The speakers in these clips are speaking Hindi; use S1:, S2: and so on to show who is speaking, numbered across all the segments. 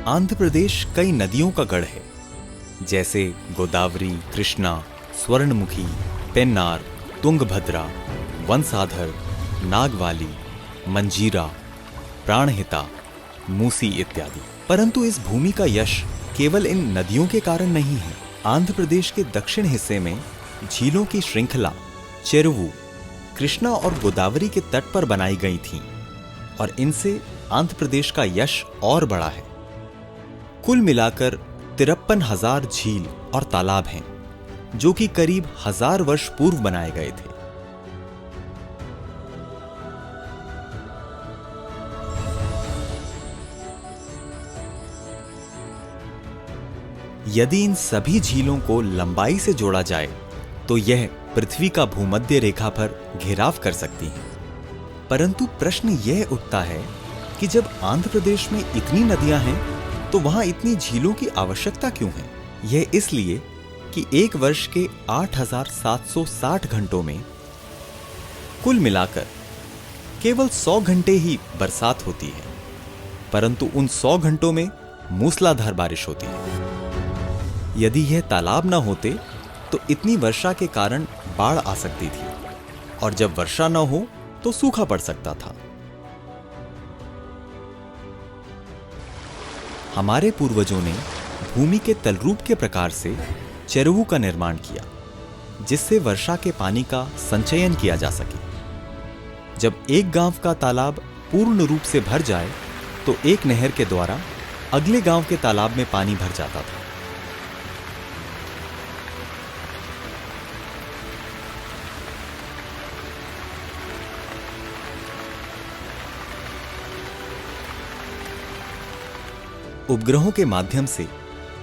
S1: आंध्र प्रदेश कई नदियों का गढ़ है, जैसे गोदावरी, कृष्णा, स्वर्णमुखी, पेन्नार, तुंगभद्रा, वंसाधर, नागवाली, मंजीरा, प्राणहिता, मूसी इत्यादि। परंतु इस भूमि का यश केवल इन नदियों के कारण नहीं है। आंध्र प्रदेश के दक्षिण हिस्से में झीलों की श्रृंखला चेरुवु, कृष्णा और गोदावरी के तट पर बनाई गई थीं और इनसे आंध्र प्रदेश का यश और बढ़ा है। कुल मिलाकर 53,000 झील और तालाब हैं, जो कि करीब 1000 वर्ष पूर्व बनाए गए थे। यदि इन सभी झीलों को लंबाई से जोड़ा जाए तो यह पृथ्वी का भूमध्य रेखा पर घेराव कर सकती हैं। परंतु प्रश्न यह उठता है कि जब आंध्र प्रदेश में इतनी नदियां हैं तो वहां इतनी झीलों की आवश्यकता क्यों है? यह इसलिए कि एक वर्ष के 8,760 घंटों में कुल मिलाकर केवल 100 घंटे ही बरसात होती है, परंतु उन 100 घंटों में मूसलाधार बारिश होती है। यदि यह तालाब न होते तो इतनी वर्षा के कारण बाढ़ आ सकती थी और जब वर्षा न हो तो सूखा पड़ सकता था। हमारे पूर्वजों ने भूमि के तलरूप के प्रकार से चेरुवु का निर्माण किया, जिससे वर्षा के पानी का संचयन किया जा सके। जब एक गांव का तालाब पूर्ण रूप से भर जाए तो एक नहर के द्वारा अगले गांव के तालाब में पानी भर जाता था। उपग्रहों के माध्यम से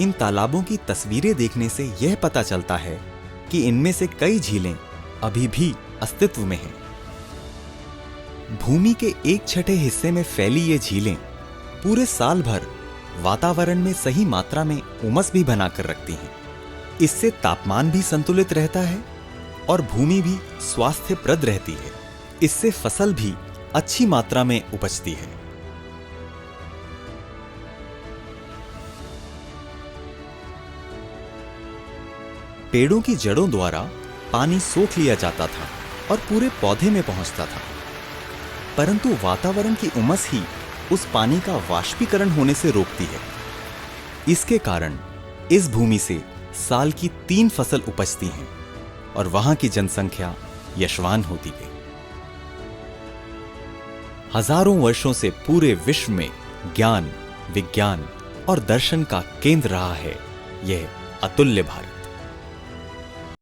S1: इन तालाबों की तस्वीरें देखने से यह पता चलता है कि इनमें से कई झीलें अभी भी अस्तित्व में हैं। भूमि के 1/6 हिस्से में फैली ये झीलें पूरे साल भर वातावरण में सही मात्रा में उमस भी बनाकर रखती हैं। इससे तापमान भी संतुलित रहता है और भूमि भी स्वास्थ्यप्रद रहती है। इससे फसल भी अच्छी मात्रा में उपजती है। पेड़ों की जड़ों द्वारा पानी सोख लिया जाता था और पूरे पौधे में पहुंचता था, परंतु वातावरण की उमस ही उस पानी का वाष्पीकरण होने से रोकती है। इसके कारण इस भूमि से साल की 3 फसल उपजती हैं और वहां की जनसंख्या यशवान होती गई। हजारों वर्षों से पूरे विश्व में ज्ञान, विज्ञान और दर्शन का केंद्र रहा है यह अतुल्य भारत।